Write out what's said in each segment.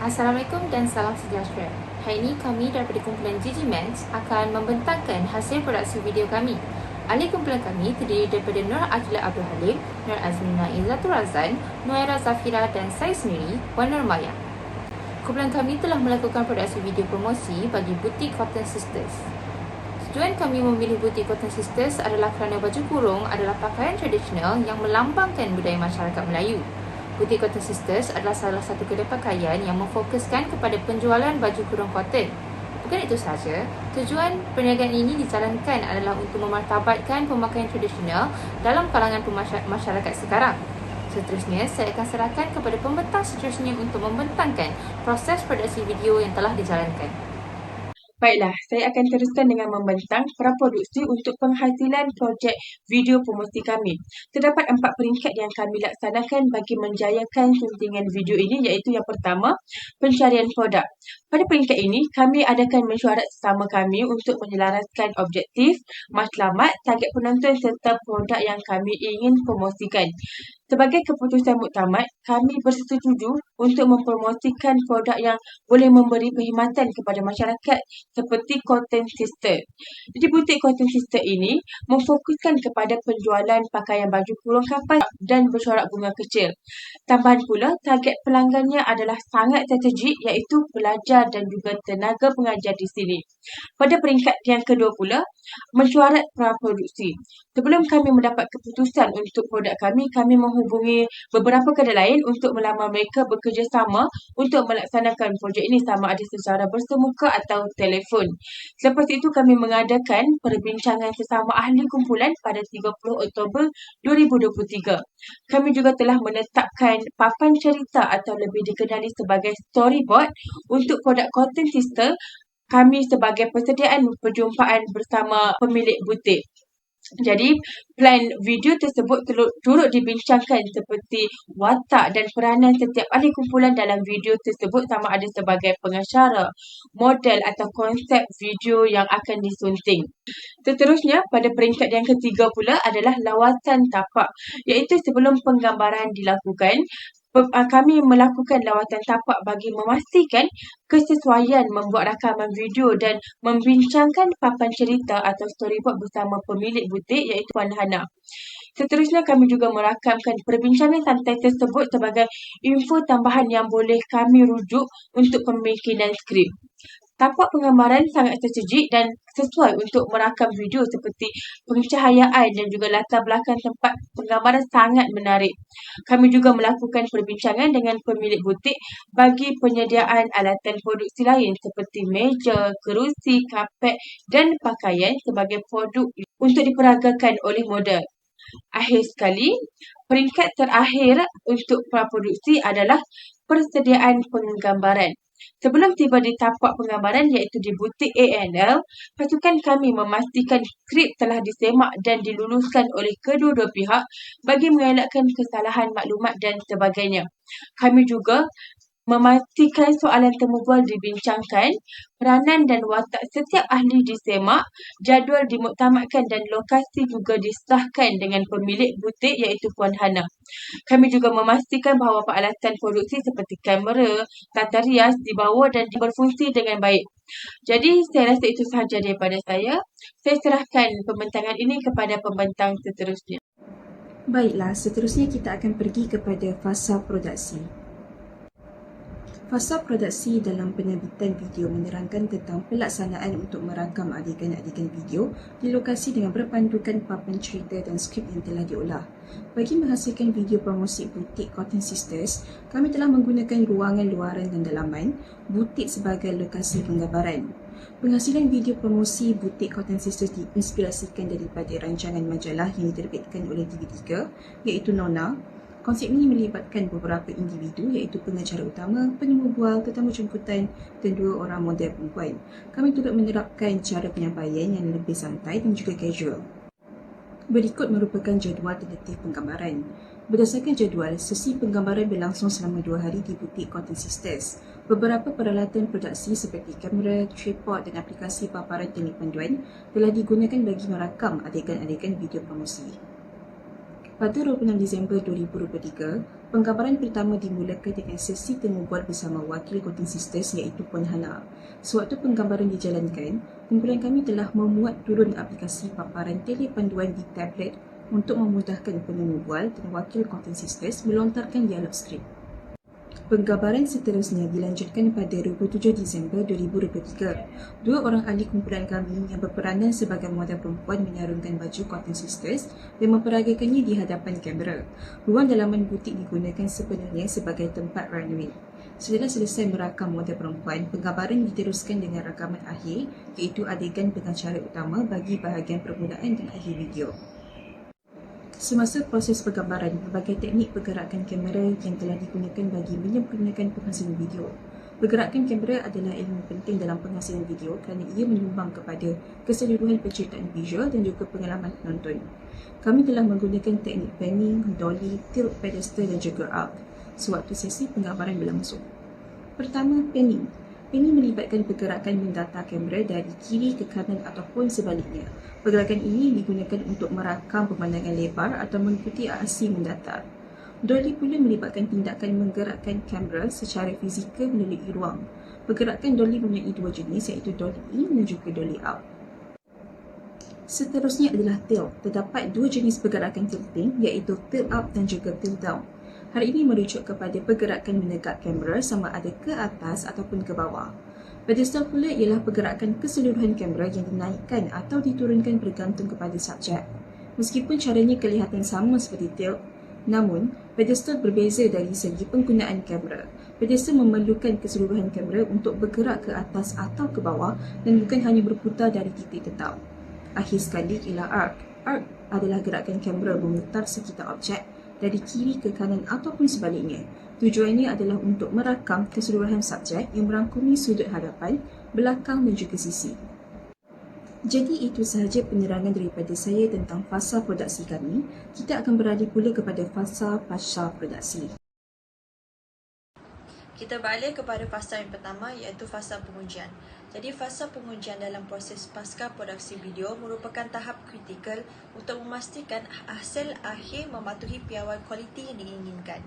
Assalamualaikum dan salam sejahtera. Hari ini kami daripada kumpulan Gigi Mans akan membentangkan hasil produksi video kami. Ahli kumpulan kami terdiri daripada Nur Akila Abdul Halim, Nur Azmina Izzatul Razan, Nuaira Zafira dan saya sendiri, Wan Nur Maya. Kumpulan kami telah melakukan produksi video promosi bagi butik Cotton Sisters. Tujuan kami memilih butik Cotton Sisters adalah kerana baju kurung adalah pakaian tradisional yang melambangkan budaya masyarakat Melayu. Butik Cotton Sisters adalah salah satu kedai pakaian yang memfokuskan kepada penjualan baju kurung cotton. Bukan itu sahaja, tujuan perniagaan ini dijalankan adalah untuk memartabatkan pemakaian tradisional dalam kalangan masyarakat sekarang. Seterusnya, saya akan serahkan kepada pembentang seterusnya untuk membentangkan proses produksi video yang telah dijalankan. Baiklah, saya akan teruskan dengan membentang praproduksi untuk penghasilan projek video promosi kami. Terdapat 4 peringkat yang kami laksanakan bagi menjayakan suntingan video ini, iaitu yang pertama, pencarian produk. Pada peringkat ini, kami adakan mesyuarat sesama kami untuk menyelaraskan objektif, matlamat, target penonton serta produk yang kami ingin promosikan. Sebagai keputusan muktamad, kami bersetuju untuk mempromosikan produk yang boleh memberi perkhidmatan kepada masyarakat seperti Cotton Sister. Jadi butik Cotton Sister ini memfokuskan kepada penjualan pakaian baju kurung kapas dan bercorak bunga kecil. Tambahan pula, target pelanggannya adalah sangat strategik, iaitu pelajar dan juga tenaga pengajar di sini. Pada peringkat yang kedua pula, mesyuarat praproduksi. Sebelum kami mendapat keputusan untuk produk kami menghubungi beberapa kedai lain untuk melamar mereka bekerjasama untuk melaksanakan projek ini sama ada secara bersemuka atau telefon. Selepas itu kami mengadakan perbincangan sesama ahli kumpulan pada 30 Oktober 2023. Kami juga telah menetapkan papan cerita atau lebih dikenali sebagai storyboard untuk produk Cotton Sister kami sebagai persediaan perjumpaan bersama pemilik butik. Jadi, plan video tersebut turut dibincangkan seperti watak dan peranan setiap ahli kumpulan dalam video tersebut sama ada sebagai pengacara, model atau konsep video yang akan disunting. Seterusnya, pada peringkat yang ketiga pula adalah lawatan tapak, iaitu sebelum penggambaran dilakukan, kami melakukan lawatan tapak bagi memastikan kesesuaian membuat rakaman video dan membincangkan papan cerita atau storyboard bersama pemilik butik iaitu Puan Hana. Seterusnya, kami juga merakamkan perbincangan santai tersebut sebagai info tambahan yang boleh kami rujuk untuk pembikinan skrip. Tapak penggambaran sangat strategik dan sesuai untuk merakam video seperti pencahayaan dan juga latar belakang tempat penggambaran sangat menarik. Kami juga melakukan perbincangan dengan pemilik butik bagi penyediaan alatan produksi lain seperti meja, kerusi, kapet dan pakaian sebagai produk untuk diperagakan oleh model. Akhir sekali, peringkat terakhir untuk praproduksi adalah persediaan penggambaran. Sebelum tiba di tapak penggambaran iaitu di butik A&L, pasukan kami memastikan skrip telah disemak dan diluluskan oleh kedua-dua pihak bagi mengelakkan kesalahan maklumat dan sebagainya. Kami juga memastikan soalan temu bual dibincangkan, peranan dan watak setiap ahli disemak, jadual dimuktamadkan dan lokasi juga disahkan dengan pemilik butik iaitu Puan Hana. Kami juga memastikan bahawa peralatan produksi seperti kamera, tata rias dibawa dan berfungsi dengan baik. Jadi, saya rasa itu sahaja daripada saya. Saya serahkan pembentangan ini kepada pembentang seterusnya. Baiklah, seterusnya kita akan pergi kepada fasa produksi. Fasa produksi dalam penerbitan video menerangkan tentang pelaksanaan untuk merakam adegan-adegan video di lokasi dengan berpandukan papan cerita dan skrip yang telah diolah. Bagi menghasilkan video promosi butik Cotton Sisters, kami telah menggunakan ruangan luaran dan dalaman butik sebagai lokasi penggambaran. Penghasilan video promosi butik Cotton Sisters diinspirasikan daripada rancangan majalah yang diterbitkan oleh TV3 iaitu Nona. Konsep ini melibatkan beberapa individu iaitu pengacara utama, penemu bual, tetamu jemputan dan 2 orang model perempuan. Kami turut menerapkan cara penyampaian yang lebih santai dan juga casual. Berikut merupakan jadual tentatif penggambaran. Berdasarkan jadual, sesi penggambaran berlangsung selama 2 hari di butik Cotton Sisters. Beberapa peralatan produksi seperti kamera, tripod dan aplikasi paparan teknik panduan telah digunakan bagi merakam adegan-adegan video promosi. Pada 26 Disember 2023, penggambaran pertama dimulakan dengan sesi temu bual bersama wakil Coating Sisters iaitu Puan Hana. Sewaktu penggambaran dijalankan, kumpulan kami telah memuat turun aplikasi paparan telepanduan di tablet untuk memudahkan penemu bual dan wakil Coating Sisters melontarkan dialog skrip. Penggambaran seterusnya dilanjutkan pada 27 Disember 2023. Dua orang ahli kumpulan kami yang berperanan sebagai model perempuan menarungkan baju Coating Sisters dan memperagakannya di hadapan kamera. Ruang dalaman butik digunakan sebenarnya sebagai tempat runway. Setelah selesai merakam model perempuan, penggambaran diteruskan dengan rakaman akhir iaitu adegan pengacara utama bagi bahagian permulaan dan akhir video. Semasa proses penggambaran, berbagai teknik pergerakan kamera yang telah digunakan bagi menyempurnakan penghasilan video. Pergerakan kamera adalah elemen penting dalam penghasilan video kerana ia menyumbang kepada keseluruhan penceritaan visual dan juga pengalaman penonton. Kami telah menggunakan teknik panning, dolly, tilt pedestal dan juga arc sewaktu sesi penggambaran berlangsung. Pertama, panning. Panning melibatkan pergerakan mendata kamera dari kiri ke kanan ataupun sebaliknya. Pergerakan ini digunakan untuk merakam pemandangan lebar atau mengikuti aksi mendatar. Dolly pula melibatkan tindakan menggerakkan kamera secara fizikal melalui ruang. Pergerakan dolly mempunyai dua jenis iaitu dolly in dan juga dolly out. Seterusnya adalah tilt. Terdapat dua jenis pergerakan tilting iaitu tilt up dan juga tilt down. Hal ini merujuk kepada pergerakan menegak kamera sama ada ke atas ataupun ke bawah. Pedestal pula ialah pergerakan keseluruhan kamera yang dinaikkan atau diturunkan bergantung kepada subjek. Meskipun caranya kelihatan sama seperti tilt, namun pedestal berbeza dari segi penggunaan kamera. Pedestal memerlukan keseluruhan kamera untuk bergerak ke atas atau ke bawah dan bukan hanya berputar dari titik tetap. Akhir sekali ialah arc. Arc adalah gerakan kamera memutar sekitar objek dari kiri ke kanan ataupun sebaliknya. Tujuannya adalah untuk merakam keseluruhan subjek yang merangkumi sudut hadapan, belakang dan juga sisi. Jadi itu sahaja penerangan daripada saya tentang fasa produksi kami. Kita akan beralih pula kepada fasa pasca produksi. Kita beralih kepada fasa yang pertama iaitu fasa pengujian. Jadi fasa pengujian dalam proses pasca produksi video merupakan tahap kritikal untuk memastikan hasil akhir mematuhi piawai kualiti yang diinginkan.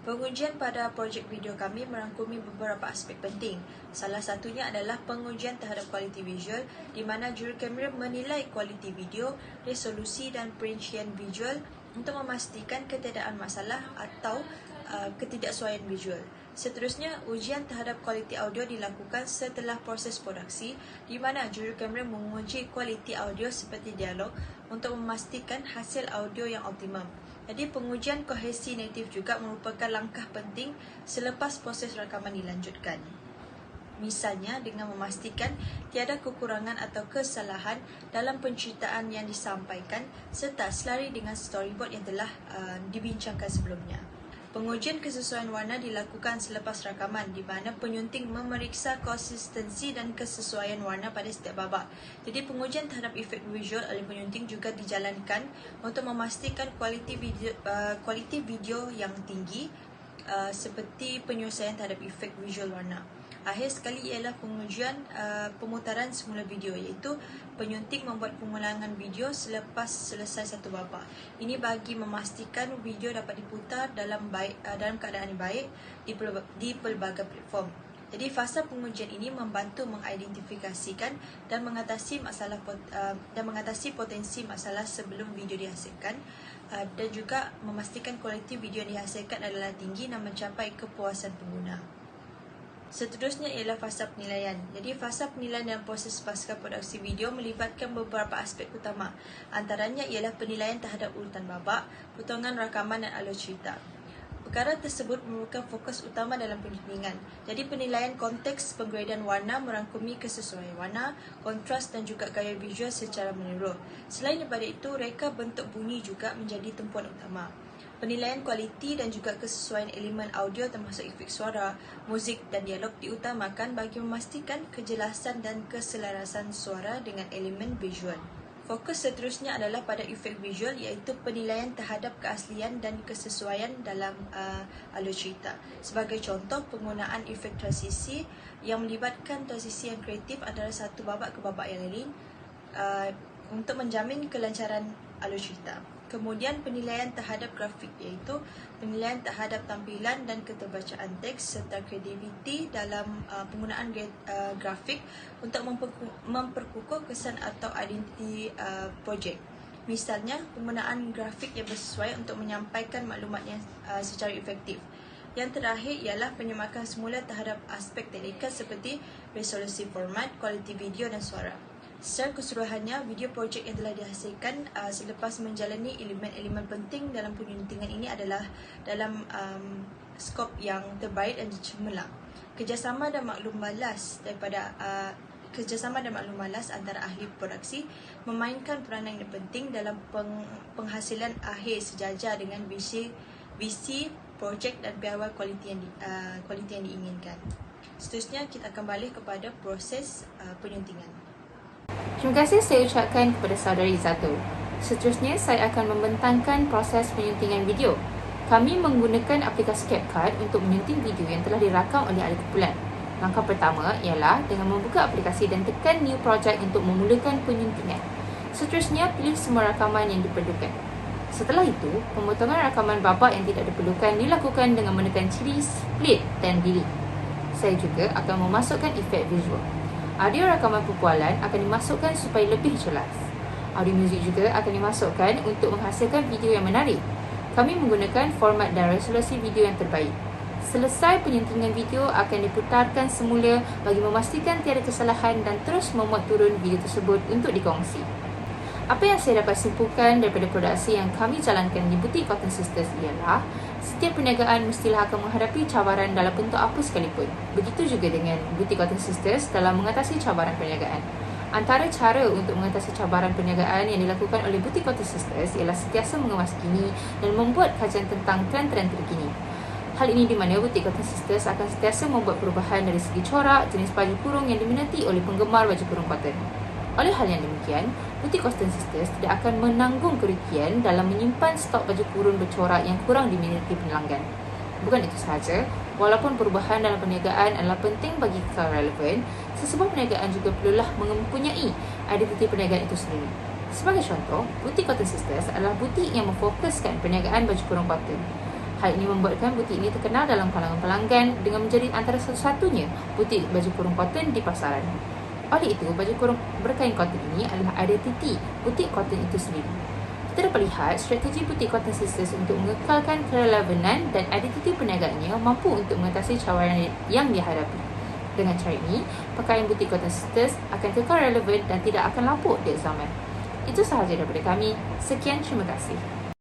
Pengujian pada projek video kami merangkumi beberapa aspek penting. Salah satunya adalah pengujian terhadap kualiti visual di mana jurukamera menilai kualiti video, resolusi dan perincian visual untuk memastikan ketiadaan masalah atau ketidaksesuaian visual. Seterusnya, ujian terhadap kualiti audio dilakukan setelah proses produksi di mana jurukamera menguji kualiti audio seperti dialog untuk memastikan hasil audio yang optimum. Jadi pengujian kohesi native juga merupakan langkah penting selepas proses rakaman dilanjutkan. Misalnya dengan memastikan tiada kekurangan atau kesalahan dalam penceritaan yang disampaikan serta selari dengan storyboard yang telah dibincangkan sebelumnya. Pengujian kesesuaian warna dilakukan selepas rakaman di mana penyunting memeriksa konsistensi dan kesesuaian warna pada setiap babak. Jadi pengujian terhadap efek visual oleh penyunting juga dijalankan untuk memastikan kualiti video yang tinggi seperti penyelesaian terhadap efek visual warna. Akhir sekali ialah pengujian pemutaran semula video iaitu penyunting membuat pengulangan video selepas selesai satu babak. Ini bagi memastikan video dapat diputar dalam keadaan yang baik di pelbagai platform. Jadi fasa pengujian ini membantu mengidentifikasikan dan mengatasi potensi masalah sebelum video dihasilkan dan juga memastikan kualiti video yang dihasilkan adalah tinggi dan mencapai kepuasan pengguna. Seterusnya ialah fasa penilaian. Jadi fasa penilaian dalam proses pasca produksi video melibatkan beberapa aspek utama. Antaranya ialah penilaian terhadap urutan babak, potongan rakaman dan alur cerita. Perkara tersebut merupakan fokus utama dalam penyuntingan. Jadi penilaian konteks penggradean warna merangkumi kesesuaian warna, kontras dan juga gaya visual secara menyeluruh. Selain daripada itu, reka bentuk bunyi juga menjadi tumpuan utama. Penilaian kualiti dan juga kesesuaian elemen audio termasuk efek suara, muzik dan dialog diutamakan bagi memastikan kejelasan dan keselarasan suara dengan elemen visual. Fokus seterusnya adalah pada efek visual iaitu penilaian terhadap keaslian dan kesesuaian dalam alur cerita. Sebagai contoh, penggunaan efek transisi yang melibatkan transisi yang kreatif antara satu babak ke babak yang lain untuk menjamin kelancaran alur cerita. Kemudian penilaian terhadap grafik, iaitu penilaian terhadap tampilan dan keterbacaan teks serta kreativiti dalam penggunaan grafik untuk memperkukuh kesan atau identiti projek. Misalnya, penggunaan grafik yang bersesuai untuk menyampaikan maklumatnya secara efektif. Yang terakhir ialah penyemakan semula terhadap aspek teknikal seperti resolusi format, kualiti video dan suara. Secara keseluruhannya, video projek yang telah dihasilkan selepas menjalani elemen-elemen penting dalam penyuntingan ini adalah dalam skop yang terbaik dan cemerlang. Kerjasama dan maklum balas antara ahli produksi memainkan peranan yang penting dalam penghasilan akhir sejajar dengan visi projek dan piawai kualiti yang diinginkan. Seterusnya, kita akan balik kepada proses penyuntingan. Terima kasih saya ucapkan kepada saudari Izzatu. Seterusnya, saya akan membentangkan proses penyuntingan video. Kami menggunakan aplikasi CapCut untuk menyunting video yang telah dirakam oleh ahli kumpulan. Langkah pertama ialah dengan membuka aplikasi dan tekan New Project untuk memulakan penyuntingan. Seterusnya, pilih semua rakaman yang diperlukan. Setelah itu, pemotongan rakaman babak yang tidak diperlukan dilakukan dengan menekan ciri Split dan Delete. Saya juga akan memasukkan efek visual. Audio rakaman perbualan akan dimasukkan supaya lebih jelas. Audio muzik juga akan dimasukkan untuk menghasilkan video yang menarik. Kami menggunakan format dan resolusi video yang terbaik. Selesai penyuntingan video akan diputarkan semula bagi memastikan tiada kesalahan dan terus memuat turun video tersebut untuk dikongsi. Apa yang saya dapat simpulkan daripada produksi yang kami jalankan di Butik Cotton Sisters ialah setiap perniagaan mestilah akan menghadapi cabaran dalam bentuk apa sekalipun. Begitu juga dengan Butik Cotton Sisters dalam mengatasi cabaran perniagaan. Antara cara untuk mengatasi cabaran perniagaan yang dilakukan oleh Butik Cotton Sisters ialah sentiasa mengemas kini dan membuat kajian tentang trend-trend terkini. Hal ini di mana Butik Cotton Sisters akan sentiasa membuat perubahan dari segi corak, jenis baju kurung yang diminati oleh penggemar baju kurung cotton. Oleh hal yang demikian, Butik Cotton Sisters tidak akan menanggung kerugian dalam menyimpan stok baju kurung bercorak yang kurang diminati pelanggan. Bukan itu sahaja, walaupun perubahan dalam perniagaan adalah penting bagi kekal relevan, sesebuah perniagaan juga perlulah mempunyai identiti perniagaan itu sendiri. Sebagai contoh, Butik Cotton Sisters adalah butik yang memfokuskan perniagaan baju kurung cotton. Hal ini membuatkan butik ini terkenal dalam kalangan pelanggan dengan menjadi antara satu-satunya butik baju kurung cotton di pasaran. Oleh itu, baju kurung berkain cotton ini adalah identiti butik cotton itu sendiri. Kita dapat lihat strategi Butik Cotton Sisters untuk mengekalkan kerelevanan dan identiti perniagaannya mampu untuk mengatasi cabaran yang dihadapi. Dengan cara ini, pakaian Butik Cotton Sisters akan kekal relevan dan tidak akan lapuk di zaman. Itu sahaja daripada kami. Sekian, terima kasih.